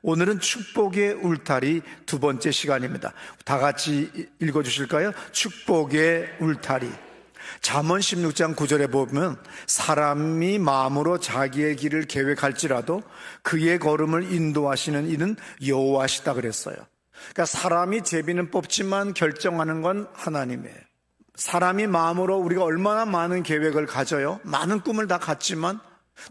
오늘은 축복의 울타리 두 번째 시간입니다. 다 같이 읽어주실까요? 축복의 울타리. 잠언 16장 9절에 보면 사람이 마음으로 자기의 길을 계획할지라도 그의 걸음을 인도하시는 이는 여호와시다 그랬어요. 그러니까 사람이 제비는 뽑지만 결정하는 건 하나님이에요. 사람이 마음으로 우리가 얼마나 많은 계획을 가져요. 많은 꿈을 다 갖지만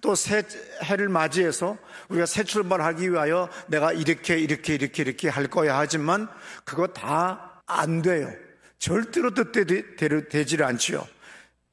또 새 해를 맞이해서 우리가 새 출발하기 위하여 내가 이렇게 할 거야 하지만 그거 다 안 돼요. 절대로 뜻대로 않지요.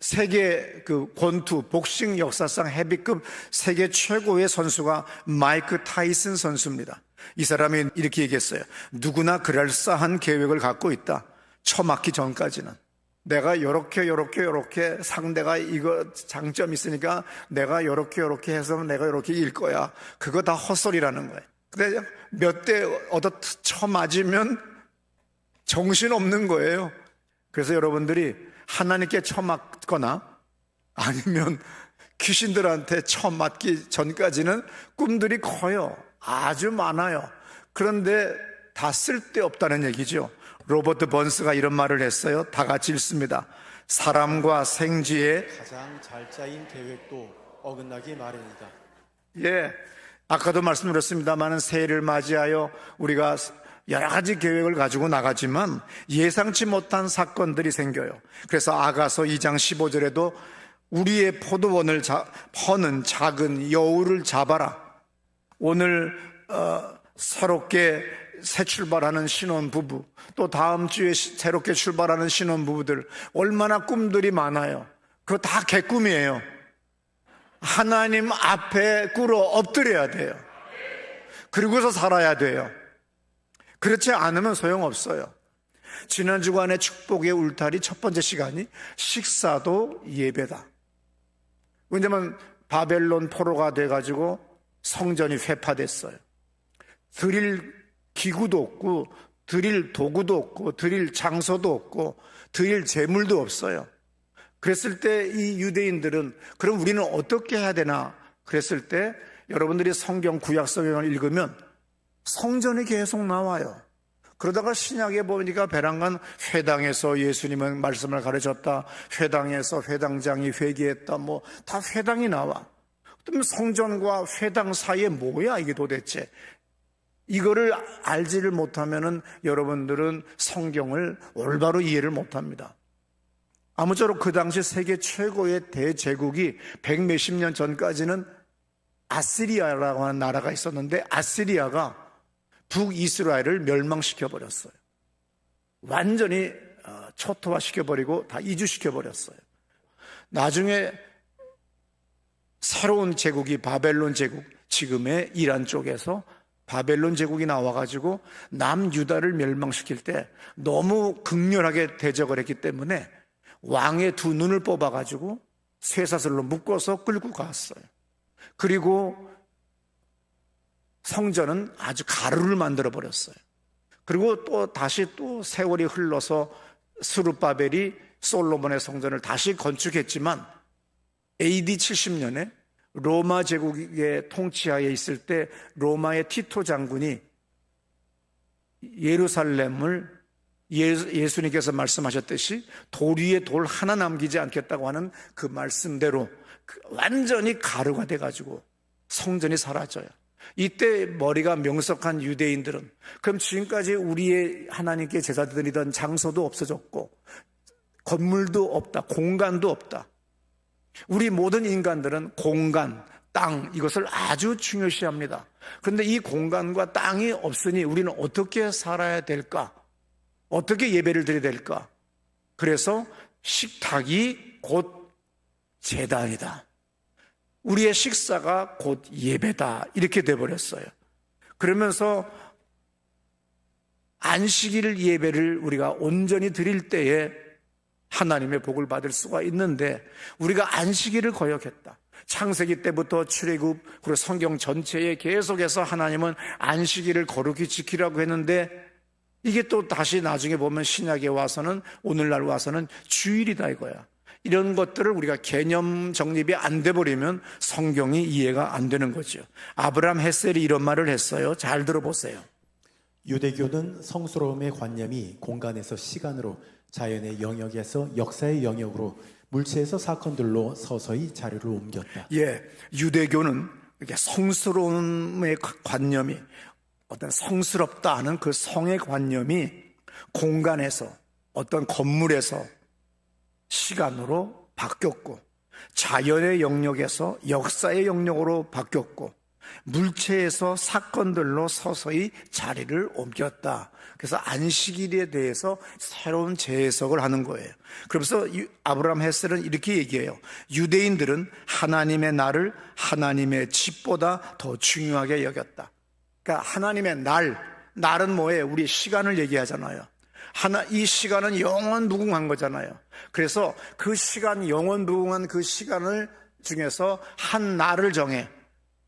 세계 권투 복싱 역사상 헤비급 세계 최고의 선수가 마이크 타이슨 선수입니다. 이 사람이 이렇게 얘기했어요. 누구나 그럴싸한 계획을 갖고 있다. 처맞기 전까지는. 내가 요렇게 상대가 이거 장점이 있으니까 내가 요렇게 해서 내가 요렇게 이길 거야. 그거 다 헛소리라는 거예요. 근데 몇 대 얻어 쳐맞으면 정신없는 거예요. 그래서 여러분들이 하나님께 처맞거나 아니면 귀신들한테 처맞기 전까지는 꿈들이 커요. 아주 많아요. 그런데 다 쓸데없다는 얘기죠. 로버트 번스가 이런 말을 했어요. 다 같이 읽습니다. 사람과 생쥐의 가장 잘 짜인 계획도 어긋나기 마련이다. 예, 아까도 말씀드렸습니다만 새해를 맞이하여 우리가 여러 가지 계획을 가지고 나가지만 예상치 못한 사건들이 생겨요. 그래서 아가서 2장 15절에도 우리의 포도원을 퍼는 작은 여우를 잡아라. 오늘 새롭게 새 출발하는 신혼부부, 또 다음 주에 새롭게 출발하는 신혼부부들 얼마나 꿈들이 많아요. 그거 다 개꿈이에요. 하나님 앞에 꿇어 엎드려야 돼요. 그리고서 살아야 돼요. 그렇지 않으면 소용없어요. 지난 주간의 축복의 울타리 첫 번째 시간이 식사도 예배다. 왜냐하면 바벨론 포로가 돼가지고 성전이 회파됐어요. 드릴 기구도 없고 드릴 도구도 없고 드릴 장소도 없고 드릴 재물도 없어요. 그랬을 때 이 유대인들은 그럼 우리는 어떻게 해야 되나 그랬을 때 여러분들이 성경 구약 성경을 읽으면 성전이 계속 나와요. 그러다가 신약에 보니까 베란간 회당에서 예수님은 말씀을 가르쳤다. 회당에서 회당장이 회개했다. 다 회당이 나와. 그러면 성전과 회당 사이에 뭐야 이게 도대체? 이거를 알지를 못하면은 여러분들은 성경을 올바로 이해를 못합니다. 아무쪼록 그 당시 세계 최고의 대제국이 100몇십 년 전까지는 아시리아라고 하는 나라가 있었는데 아시리아가 북이스라엘을 멸망시켜버렸어요. 완전히 초토화시켜버리고 다 이주시켜버렸어요. 나중에 새로운 제국이 바벨론 제국, 지금의 이란 쪽에서 바벨론 제국이 나와가지고 남유다를 멸망시킬 때 너무 극렬하게 대적을 했기 때문에 왕의 두 눈을 뽑아가지고 쇠사슬로 묶어서 끌고 갔어요. 그리고 성전은 아주 가루를 만들어 버렸어요. 그리고 또 다시 세월이 흘러서 스룹바벨이 솔로몬의 성전을 다시 건축했지만 AD 70년에 로마 제국의 통치하에 있을 때 로마의 티토 장군이 예루살렘을 예수님께서 말씀하셨듯이 돌 위에 돌 하나 남기지 않겠다고 하는 그 말씀대로 완전히 가루가 돼가지고 성전이 사라져요. 이때 머리가 명석한 유대인들은 그럼 지금까지 우리의 하나님께 제사 드리던 장소도 없어졌고 건물도 없다, 공간도 없다. 우리 모든 인간들은 공간, 땅 이것을 아주 중요시합니다. 그런데 이 공간과 땅이 없으니 우리는 어떻게 살아야 될까? 어떻게 예배를 드려야 될까? 그래서 식탁이 곧 제단이다. 우리의 식사가 곧 예배다. 이렇게 돼버렸어요. 그러면서 안식일 예배를 우리가 온전히 드릴 때에 하나님의 복을 받을 수가 있는데 우리가 안식일을 거역했다. 창세기 때부터 출애굽 그리고 성경 전체에 계속해서 하나님은 안식일을 거룩히 지키라고 했는데 이게 또 다시 나중에 보면 신약에 와서는 오늘날 와서는 주일이다 이거야. 이런 것들을 우리가 개념 정립이 안 돼 버리면 성경이 이해가 안 되는 거죠. 아브라함 헤셀이 이런 말을 했어요. 잘 들어보세요. 유대교는 성스러움의 관념이 공간에서 시간으로, 자연의 영역에서 역사의 영역으로, 물체에서 사건들로 서서히 자리를 옮겼다. 예, 유대교는 이렇게 성스러움의 관념이, 어떤 성스럽다 하는 그 성의 관념이 공간에서, 어떤 건물에서 시간으로 바뀌었고, 자연의 영역에서 역사의 영역으로 바뀌었고, 물체에서 사건들로 서서히 자리를 옮겼다. 그래서 안식일에 대해서 새로운 재해석을 하는 거예요. 그러면서 아브라함 헤셀은 이렇게 얘기해요. 유대인들은 하나님의 날을 하나님의 집보다 더 중요하게 여겼다. 그러니까 하나님의 날은 뭐예요? 우리 시간을 얘기하잖아요. 이 시간은 영원 무궁한 거잖아요. 그래서 그 시간, 영원 무궁한 그 시간을 중에서 한 날을 정해.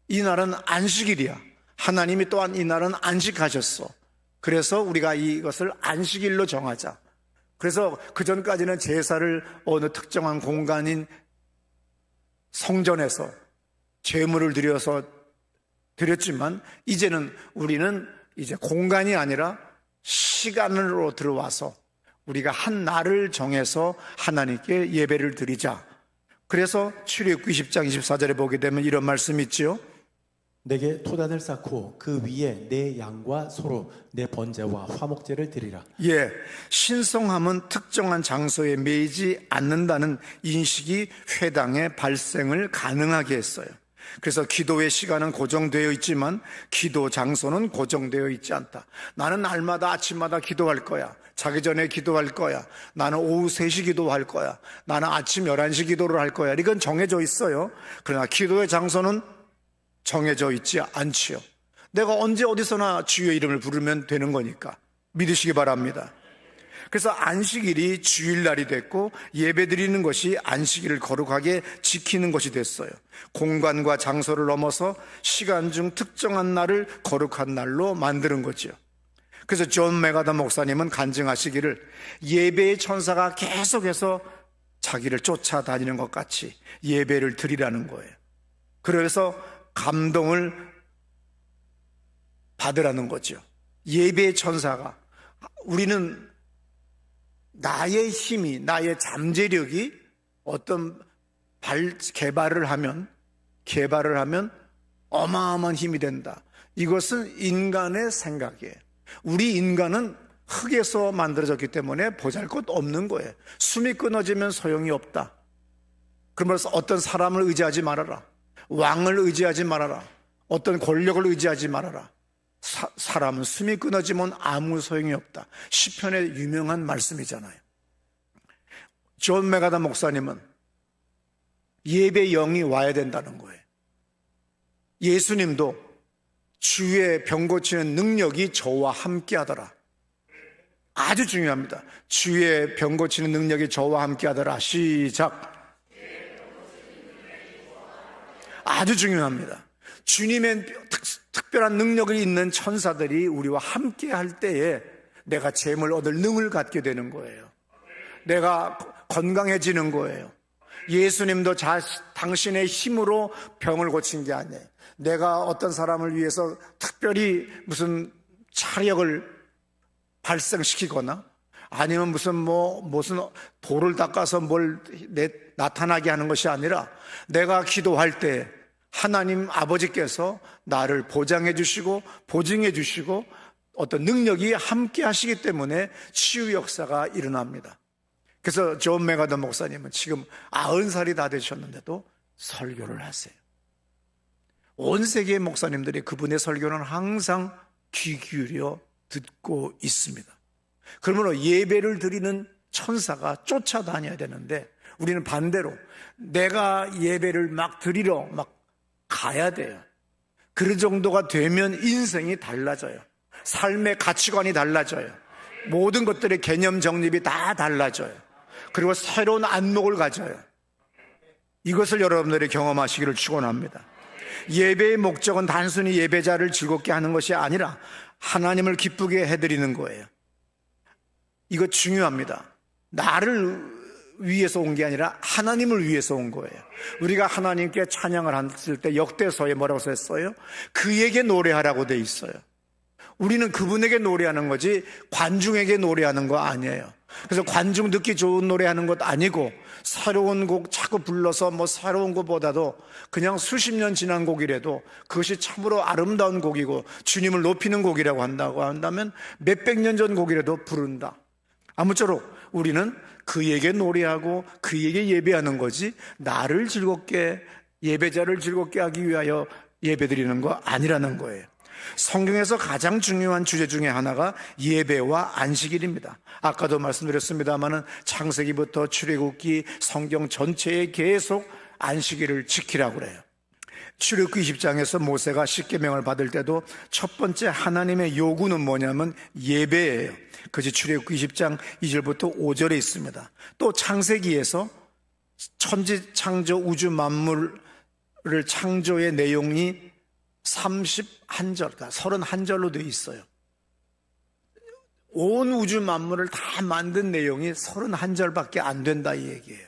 이 날은 안식일이야. 하나님이 또한 이 날은 안식하셨어. 그래서 우리가 이것을 안식일로 정하자. 그래서 그 전까지는 제사를 어느 특정한 공간인 성전에서 제물을 드렸지만 이제는 우리는 이제 공간이 아니라 시간으로 들어와서 우리가 한 날을 정해서 하나님께 예배를 드리자. 그래서 출애굽기 20장 24절에 보게 되면 이런 말씀이 있죠. 내게 토단을 쌓고 그 위에 내 양과 소로 내 번제와 화목제를 드리라. 예, 신성함은 특정한 장소에 매이지 않는다는 인식이 회당의 발생을 가능하게 했어요. 그래서 기도의 시간은 고정되어 있지만 기도 장소는 고정되어 있지 않다. 나는 날마다 아침마다 기도할 거야. 자기 전에 기도할 거야. 나는 오후 3시 기도할 거야. 나는 아침 11시 기도를 할 거야. 이건 정해져 있어요. 그러나 기도의 장소는 정해져 있지 않지요. 내가 언제 어디서나 주의 이름을 부르면 되는 거니까 믿으시기 바랍니다. 그래서 안식일이 주일날이 됐고 예배드리는 것이 안식일을 거룩하게 지키는 것이 됐어요. 공간과 장소를 넘어서 시간 중 특정한 날을 거룩한 날로 만드는 거죠. 그래서 존 메가더 목사님은 간증하시기를 예배의 천사가 계속해서 자기를 쫓아다니는 것 같이 예배를 드리라는 거예요. 그래서 감동을 받으라는 거죠. 예배의 천사가, 우리는 나의 힘이, 나의 잠재력이 어떤 개발을 하면 어마어마한 힘이 된다. 이것은 인간의 생각이에요. 우리 인간은 흙에서 만들어졌기 때문에 보잘것 없는 거예요. 숨이 끊어지면 소용이 없다. 그러면서 어떤 사람을 의지하지 말아라. 왕을 의지하지 말아라. 어떤 권력을 의지하지 말아라. 사람은 숨이 끊어지면 아무 소용이 없다. 시편의 유명한 말씀이잖아요. 존 메가더 목사님은 예배 영이 와야 된다는 거예요. 예수님도 주의 병 고치는 능력이 저와 함께 하더라. 아주 중요합니다. 주의 병 고치는 능력이 저와 함께 하더라. 시작. 아주 중요합니다. 주님의 특별한 능력이 있는 천사들이 우리와 함께 할 때에 내가 재물 얻을 능을 갖게 되는 거예요. 내가 건강해지는 거예요. 예수님도 당신의 힘으로 병을 고친 게 아니에요. 내가 어떤 사람을 위해서 특별히 무슨 차력을 발생시키거나 아니면 무슨 돌을 닦아서 나타나게 하는 것이 아니라 내가 기도할 때 하나님 아버지께서 나를 보장해 주시고 보증해 주시고 어떤 능력이 함께 하시기 때문에 치유 역사가 일어납니다. 그래서 존 메가더 목사님은 지금 90살이 다 되셨는데도 설교를 하세요. 온 세계의 목사님들이 그분의 설교는 항상 귀 기울여 듣고 있습니다. 그러므로 예배를 드리는 천사가 쫓아다녀야 되는데 우리는 반대로 내가 예배를 막 드리러 가야 돼요. 그 정도가 되면 인생이 달라져요. 삶의 가치관이 달라져요. 모든 것들의 개념 정립이 다 달라져요. 그리고 새로운 안목을 가져요. 이것을 여러분들이 경험하시기를 축원합니다. 예배의 목적은 단순히 예배자를 즐겁게 하는 것이 아니라 하나님을 기쁘게 해드리는 거예요. 이거 중요합니다. 나를 위해서 온 게 아니라 하나님을 위해서 온 거예요. 우리가 하나님께 찬양을 했을 때 역대서에 뭐라고 썼어요? 그에게 노래하라고 돼 있어요. 우리는 그분에게 노래하는 거지 관중에게 노래하는 거 아니에요. 그래서 관중 듣기 좋은 노래하는 것도 아니고 새로운 곡 자꾸 불러서 뭐 새로운 것보다도 그냥 수십 년 지난 곡이라도 그것이 참으로 아름다운 곡이고 주님을 높이는 곡이라고 한다면 몇백 년 전 곡이라도 부른다. 아무쪼록 우리는 그에게 노래하고 그에게 예배하는 거지 나를 즐겁게 예배자를 즐겁게 하기 위하여 예배드리는 거 아니라는 거예요. 성경에서 가장 중요한 주제 중에 하나가 예배와 안식일입니다. 아까도 말씀드렸습니다마는 창세기부터 출애굽기 성경 전체에 계속 안식일을 지키라고 그래요. 출애굽기 20장에서 모세가 십계명을 받을 때도 첫 번째 하나님의 요구는 뭐냐면 예배예요. 그것이 출애굽기 20장 2절부터 5절에 있습니다. 또 창세기에서 천지 창조 우주 만물을 창조의 내용이 31절, 그러니까 31절로 되어 있어요. 온 우주 만물을 다 만든 내용이 31절밖에 안 된다 이 얘기예요.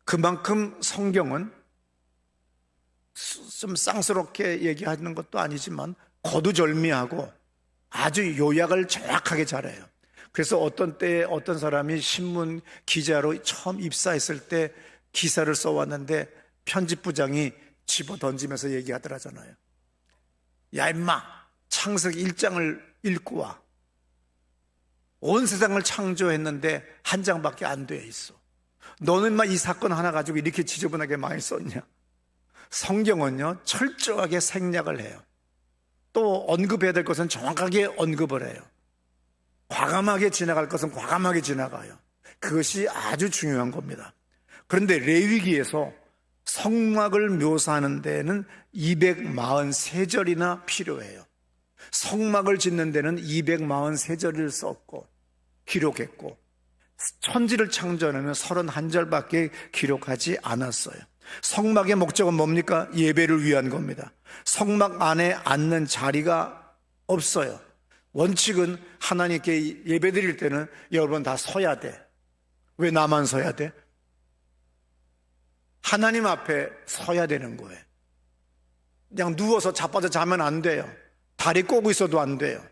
그만큼 성경은 좀 쌍스럽게 얘기하는 것도 아니지만 거두절미하고 아주 요약을 정확하게 잘해요. 그래서 어떤 때에 어떤 사람이 신문 기자로 처음 입사했을 때 기사를 써왔는데 편집부장이 집어 던지면서 얘기하더라잖아요. 야 임마 창세기 1장을 읽고 와. 온 세상을 창조했는데 한 장밖에 안 돼 있어. 너는 막 이 사건 하나 가지고 이렇게 지저분하게 많이 썼냐. 성경은요 철저하게 생략을 해요. 또 언급해야 될 것은 정확하게 언급을 해요. 과감하게 지나갈 것은 과감하게 지나가요. 그것이 아주 중요한 겁니다. 그런데 레위기에서 성막을 묘사하는 데는 243절이나 필요해요. 성막을 짓는 데는 243절을 썼고 기록했고 천지를 창조하는 31절밖에 기록하지 않았어요. 성막의 목적은 뭡니까? 예배를 위한 겁니다. 성막 안에 앉는 자리가 없어요. 원칙은 하나님께 예배드릴 때는 여러분 다 서야 돼. 왜 나만 서야 돼? 하나님 앞에 서야 되는 거예요. 그냥 누워서 자빠져 자면 안 돼요. 다리 꼬고 있어도 안 돼요.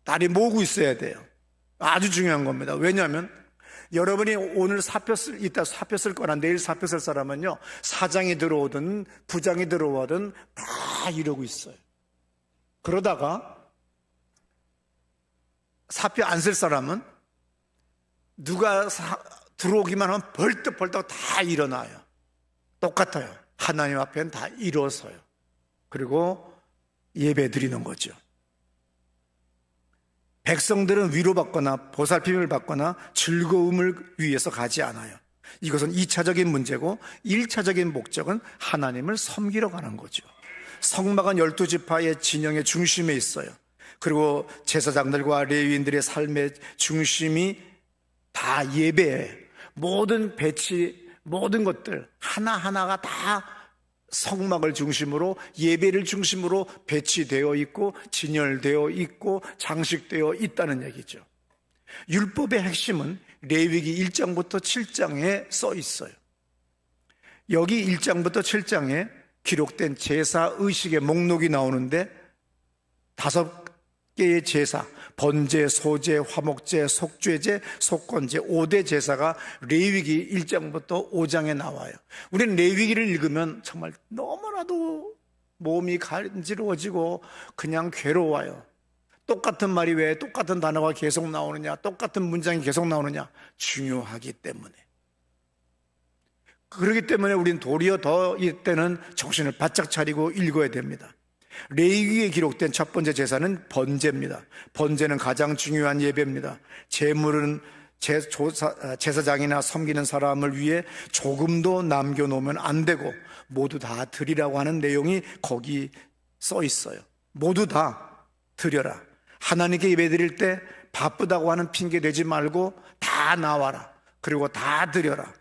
다리 모으고 있어야 돼요. 아주 중요한 겁니다. 왜냐하면 여러분이 오늘 이따 사표 쓸 거나 내일 사표 쓸 사람은요, 사장이 들어오든 부장이 들어오든 다 이러고 있어요. 그러다가 사표 안 쓸 사람은 누가 들어오기만 하면 벌떡벌떡 다 일어나요. 똑같아요. 하나님 앞에는 다 일어서요. 그리고 예배 드리는 거죠. 백성들은 위로받거나 보살핌을 받거나 즐거움을 위해서 가지 않아요. 이것은 2차적인 문제고 1차적인 목적은 하나님을 섬기러 가는 거죠. 성막은 12지파의 진영의 중심에 있어요. 그리고 제사장들과 레위인들의 삶의 중심이 다 예배예요. 모든 배치, 모든 것들 하나하나가 다 성막을 중심으로 예배를 중심으로 배치되어 있고 진열되어 있고 장식되어 있다는 얘기죠. 율법의 핵심은 레위기 1장부터 7장에 써 있어요. 여기 1장부터 7장에 기록된 제사 의식의 목록이 나오는데 5개의 제사, 번제, 소제, 화목제, 속죄제, 속건제 5대 제사가 레위기 1장부터 5장에 나와요. 우리는 레위기를 읽으면 정말 너무나도 몸이 간지러워지고 그냥 괴로워요. 똑같은 말이 왜 똑같은 단어가 계속 나오느냐, 똑같은 문장이 계속 나오느냐, 중요하기 때문에. 그렇기 때문에 우리는 도리어 더 이때는 정신을 바짝 차리고 읽어야 됩니다. 레위기에 기록된 첫 번째 제사는 번제입니다. 번제는 가장 중요한 예배입니다. 제물은 제사장이나 섬기는 사람을 위해 조금도 남겨놓으면 안 되고 모두 다 드리라고 하는 내용이 거기 써 있어요. 모두 다 드려라. 하나님께 예배 드릴 때 바쁘다고 하는 핑계 대지 말고 다 나와라. 그리고 다 드려라.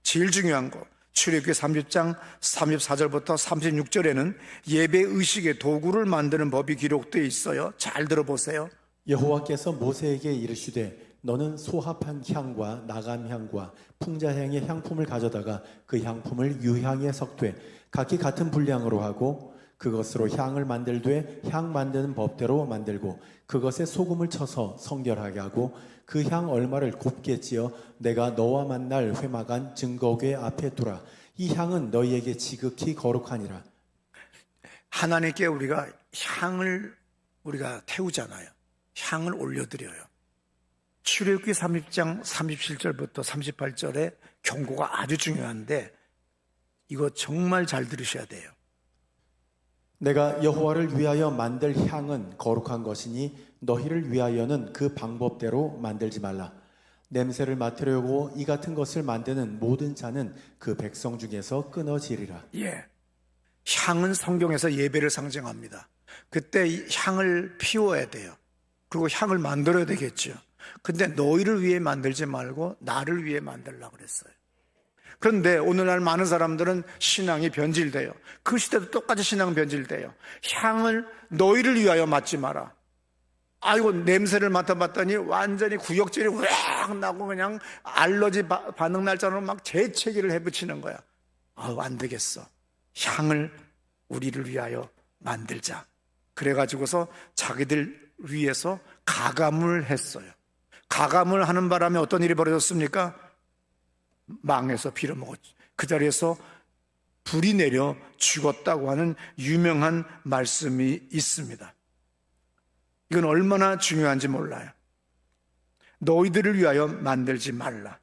제일 중요한 거, 출애굽기 30장 34절부터 36절에는 예배 의식의 도구를 만드는 법이 기록되어 있어요. 잘 들어보세요. 여호와께서 모세에게 이르시되 너는 소합한 향과 나감향과 풍자향의 향품을 가져다가 그 향품을 유향에 섞되 각기 같은 분량으로 하고 그것으로 향을 만들되 향 만드는 법대로 만들고 그것에 소금을 쳐서 성결하게 하고 그 향 얼마를 곱게 찌어 내가 너와 만날 회막안 증거궤 앞에 두라. 이 향은 너희에게 지극히 거룩하니라. 하나님께 우리가 향을 우리가 태우잖아요. 향을 올려드려요. 출애굽기 30장 37절부터 38절의 경고가 아주 중요한데 이거 정말 잘 들으셔야 돼요. 내가 여호와를 위하여 만들 향은 거룩한 것이니 너희를 위하여는 그 방법대로 만들지 말라. 냄새를 맡으려고 이 같은 것을 만드는 모든 자는 그 백성 중에서 끊어지리라. 예, 향은 성경에서 예배를 상징합니다. 그때 이 향을 피워야 돼요. 그리고 향을 만들어야 되겠죠. 근데 너희를 위해 만들지 말고 나를 위해 만들려고 그랬어요. 그런데 오늘날 많은 사람들은 신앙이 변질돼요. 그 시대도 똑같이 신앙 변질돼요. 향을 너희를 위하여 맡지 마라. 아이고, 냄새를 맡아봤더니 완전히 구역질이 우악 나고 그냥 알러지 반응 날짜로 막 재채기를 해붙이는 거야. 아우, 안 되겠어. 향을 우리를 위하여 만들자. 그래가지고서 자기들 위해서 가감을 했어요. 가감을 하는 바람에 어떤 일이 벌어졌습니까? 망해서 빌어먹었죠. 그 자리에서 불이 내려 죽었다고 하는 유명한 말씀이 있습니다. 이건 얼마나 중요한지 몰라요. 너희들을 위하여 만들지 말라.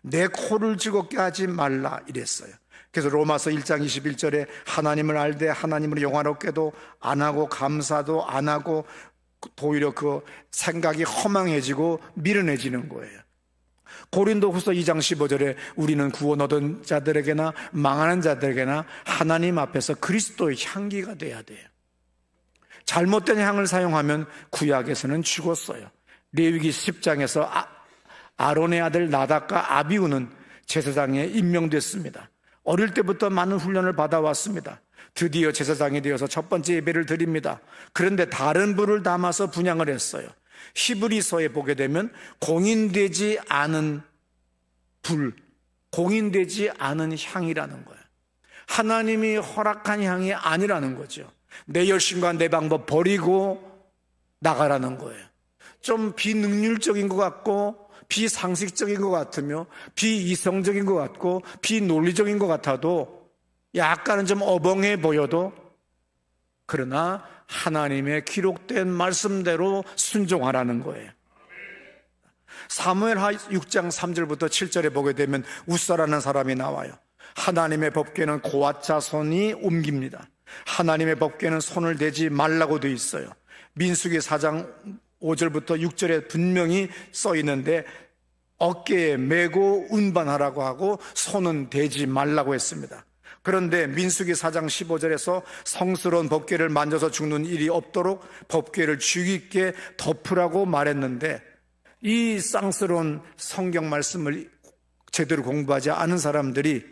내 코를 즐겁게 하지 말라 이랬어요. 그래서 로마서 1장 21절에 하나님을 알되 하나님을 영화롭게도 안 하고 감사도 안 하고 오히려 그 생각이 허망해지고 미련해지는 거예요. 고린도후서 2장 15절에 우리는 구원 얻은 자들에게나 망하는 자들에게나 하나님 앞에서 그리스도의 향기가 돼야 돼요. 잘못된 향을 사용하면 구약에서는 죽었어요. 레위기 10장에서 아론의 아들 나답과 아비후는 제사장에 임명됐습니다. 어릴 때부터 많은 훈련을 받아왔습니다. 드디어 제사장이 되어서 첫 번째 예배를 드립니다. 그런데 다른 불을 담아서 분향을 했어요. 히브리서에 보게 되면 공인되지 않은 불, 공인되지 않은 향이라는 거예요. 하나님이 허락한 향이 아니라는 거죠. 내 열심과 내 방법 버리고 나가라는 거예요. 좀 비능률적인 것 같고 비상식적인 것 같으며 비이성적인 것 같고 비논리적인 것 같아도 약간은 좀 어벙해 보여도 그러나 하나님의 기록된 말씀대로 순종하라는 거예요. 사무엘하 6장 3절부터 7절에 보게 되면 웃사라는 사람이 나와요. 하나님의 법궤는 고앗 자손이 옮깁니다. 하나님의 법궤는 손을 대지 말라고 되어 있어요. 민수기 4장 5절부터 6절에 분명히 써 있는데 어깨에 메고 운반하라고 하고 손은 대지 말라고 했습니다. 그런데 민수기 4장 15절에서 성스러운 법궤를 만져서 죽는 일이 없도록 법궤를 주의 깊게 덮으라고 말했는데 이 쌍스러운 성경 말씀을 제대로 공부하지 않은 사람들이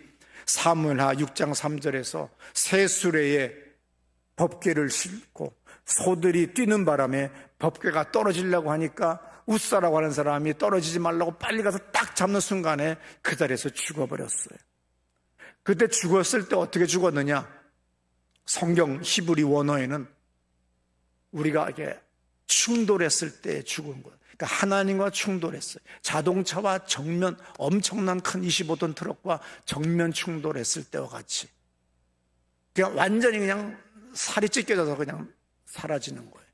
사무엘하 6장 3절에서 새 수레에 법궤를 싣고 소들이 뛰는 바람에 법궤가 떨어지려고 하니까 웃사라고 하는 사람이 떨어지지 말라고 빨리 가서 딱 잡는 순간에 그 자리에서 죽어버렸어요. 그때 죽었을 때 어떻게 죽었느냐? 성경 히브리 원어에는 우리가 이게 충돌했을 때 죽은 거예요. 그러니까 하나님과 충돌했어요. 자동차와 정면 엄청난 큰 25톤 트럭과 정면 충돌했을 때와 같이 그냥 완전히 그냥 살이 찢겨져서 그냥 사라지는 거예요.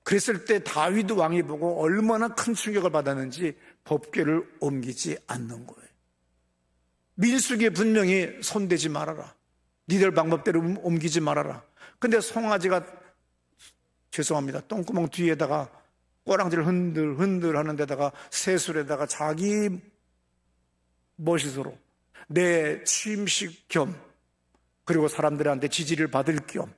그랬을 때 다윗 왕이 보고 얼마나 큰 충격을 받았는지 법궤를 옮기지 않는 거예요. 민수기에 분명히 손대지 말아라. 니들 방법대로 옮기지 말아라. 근데 송아지가 죄송합니다. 똥구멍 뒤에다가 꼬랑지를 흔들 하는 데다가 새술에다가 자기 멋이스로 내 취임식 겸 그리고 사람들한테 지지를 받을 겸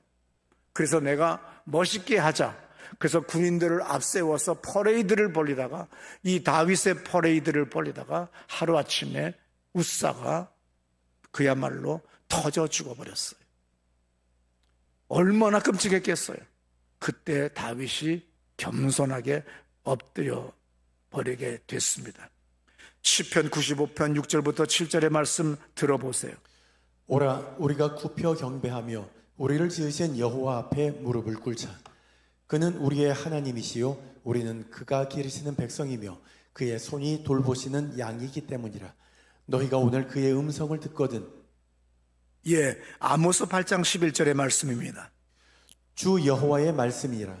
그래서 내가 멋있게 하자. 그래서 군인들을 앞세워서 퍼레이드를 벌리다가 이 다윗의 퍼레이드를 벌리다가 하루아침에 웃사가 그야말로 터져 죽어버렸어요. 얼마나 끔찍했겠어요. 그때 다윗이 겸손하게 엎드려 버리게 됐습니다. 시편 95편 6절부터 7절의 말씀 들어보세요. 오라 우리가 굽혀 경배하며 우리를 지으신 여호와 앞에 무릎을 꿇자. 그는 우리의 하나님이시요 우리는 그가 기르시는 백성이며 그의 손이 돌보시는 양이기 때문이라. 너희가 오늘 그의 음성을 듣거든. 예, 아모스 8장 11절의 말씀입니다. 주 여호와의 말씀이라.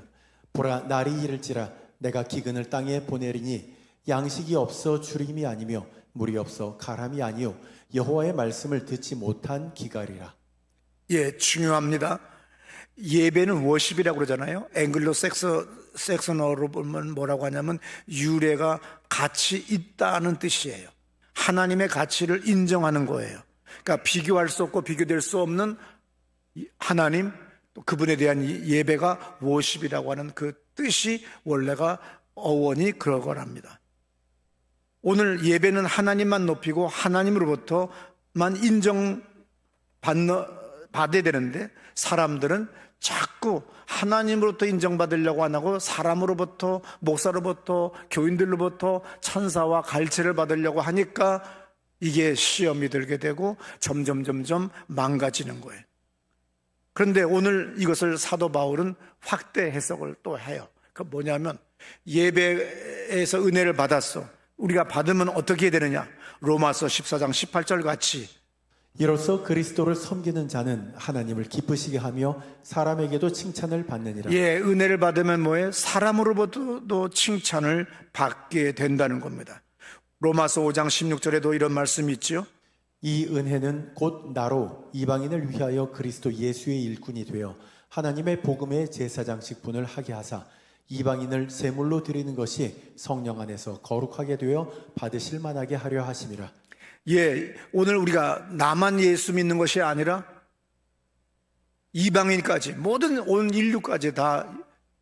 보라 날이 이를지라 내가 기근을 땅에 보내리니 양식이 없어 주림이 아니며 물이 없어 가람이 아니요 여호와의 말씀을 듣지 못한 기갈이라. 예, 중요합니다. 예배는 워십이라고 그러잖아요. 앵글로 섹서너로 보면 뭐라고 하냐면 유래가 가치 있다는 뜻이에요. 하나님의 가치를 인정하는 거예요. 그러니까 비교할 수 없고 비교될 수 없는 하나님, 또 그분에 대한 예배가 워십이라고 하는 그 뜻이 원래가 어원이 그런 거랍니다. 오늘 예배는 하나님만 높이고 하나님으로부터만 받아야 되는데 사람들은 자꾸 하나님으로부터 인정받으려고 안 하고 사람으로부터, 목사로부터, 교인들로부터 찬사와 갈채를 받으려고 하니까 이게 시험이 들게 되고 점점 망가지는 거예요. 그런데 오늘 이것을 사도 바울은 확대 해석을 또 해요. 그 뭐냐면 예배에서 은혜를 받았어. 우리가 받으면 어떻게 해야 되느냐? 로마서 14장 18절 같이 이로써 그리스도를 섬기는 자는 하나님을 기쁘시게 하며 사람에게도 칭찬을 받느니라. 예, 은혜를 받으면 뭐예요? 사람으로부터도 칭찬을 받게 된다는 겁니다. 로마서 5장 16절에도 이런 말씀이 있죠. 이 은혜는 곧 나로 이방인을 위하여 그리스도 예수의 일꾼이 되어 하나님의 복음의 제사장식분을 하게 하사 이방인을 제물로 드리는 것이 성령 안에서 거룩하게 되어 받으실 만하게 하려 하심이라. 예, 오늘 우리가 나만 예수 믿는 것이 아니라 이방인까지 모든 온 인류까지 다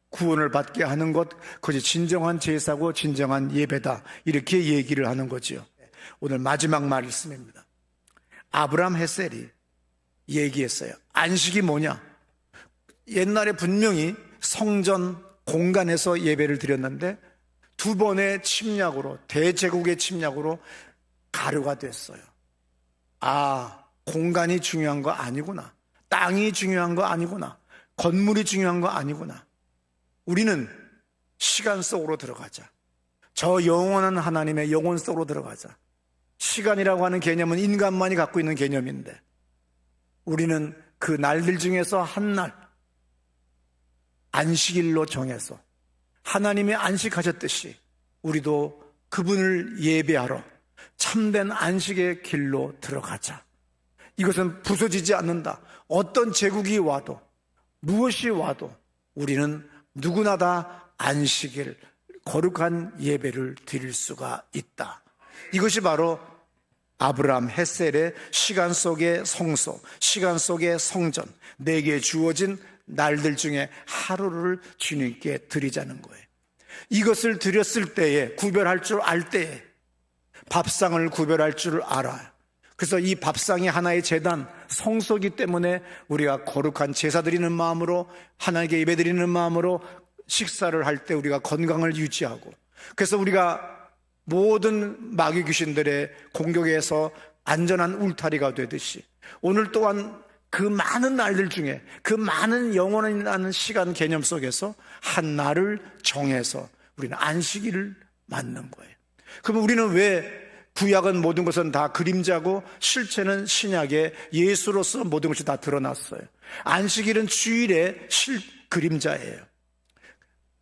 구원을 받게 하는 것, 그것이 진정한 제사고 진정한 예배다, 이렇게 얘기를 하는 거지요. 오늘 마지막 말씀입니다. 아브라함 헷셀이 얘기했어요. 안식이 뭐냐? 옛날에 분명히 성전 공간에서 예배를 드렸는데 두 번의 침략으로, 대제국의 침략으로 가루가 됐어요. 아, 공간이 중요한 거 아니구나. 땅이 중요한 거 아니구나. 건물이 중요한 거 아니구나. 우리는 시간 속으로 들어가자. 저 영원한 하나님의 영혼 속으로 들어가자. 시간이라고 하는 개념은 인간만이 갖고 있는 개념인데 우리는 그 날들 중에서 한 날 안식일로 정해서 하나님이 안식하셨듯이 우리도 그분을 예배하러 참된 안식의 길로 들어가자. 이것은 부서지지 않는다. 어떤 제국이 와도 무엇이 와도 우리는 누구나 다 안식일, 거룩한 예배를 드릴 수가 있다. 이것이 바로 아브라함 헷셀의 시간 속의 성소, 시간 속의 성전, 내게 주어진 날들 중에 하루를 주님께 드리자는 거예요. 이것을 드렸을 때에, 구별할 줄 알 때에 밥상을 구별할 줄 알아요. 그래서 이 밥상이 하나의 제단, 성소이기 때문에 우리가 거룩한 제사 드리는 마음으로, 하나님께 예배 드리는 마음으로 식사를 할 때 우리가 건강을 유지하고, 그래서 우리가 모든 마귀 귀신들의 공격에서 안전한 울타리가 되듯이 오늘 또한 그 많은 날들 중에 그 많은 영원이라는 시간 개념 속에서 한 날을 정해서 우리는 안식일을 맞는 거예요. 그럼 우리는 왜 구약은 모든 것은 다 그림자고 실체는 신약의 예수로서 모든 것이 다 드러났어요. 안식일은 주일의 그림자예요.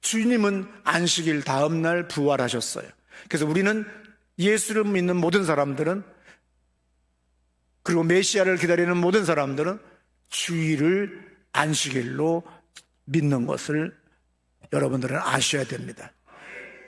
주님은 안식일 다음 날 부활하셨어요. 그래서 우리는 예수를 믿는 모든 사람들은, 그리고 메시아를 기다리는 모든 사람들은 주일을 안식일로 믿는 것을 여러분들은 아셔야 됩니다.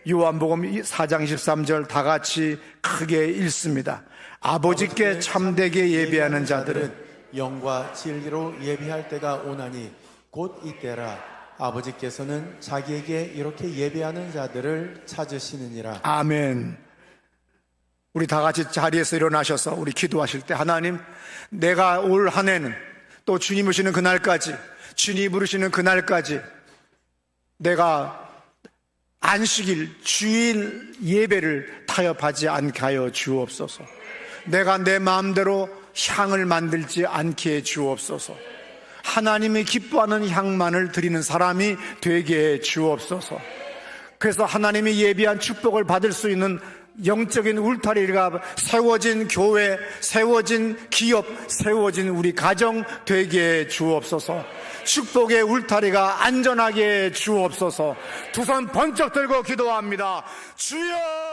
요한복음 4장 23절 다 같이 크게 읽습니다. 아버지께 참되게 예배하는 자들은 영과 진리로 예배할 때가 오나니 곧 이때라. 아버지께서는 자기에게 이렇게 예배하는 자들을 찾으시느니라. 아멘. 우리 다 같이 자리에서 일어나셔서 우리 기도하실 때, 하나님, 내가 올 한 해는 또 주님 오시는 그날까지, 주님 부르시는 그날까지 내가 안식일, 주일 예배를 타협하지 않게 하여 주옵소서. 내가 내 마음대로 향을 만들지 않게 해 주옵소서. 하나님이 기뻐하는 향만을 드리는 사람이 되게 해 주옵소서. 그래서 하나님이 예비한 축복을 받을 수 있는 영적인 울타리가 세워진 교회, 세워진 기업, 세워진 우리 가정 되게 해 주옵소서. 축복의 울타리가 안전하게 해 주옵소서. 두 손 번쩍 들고 기도합니다. 주여!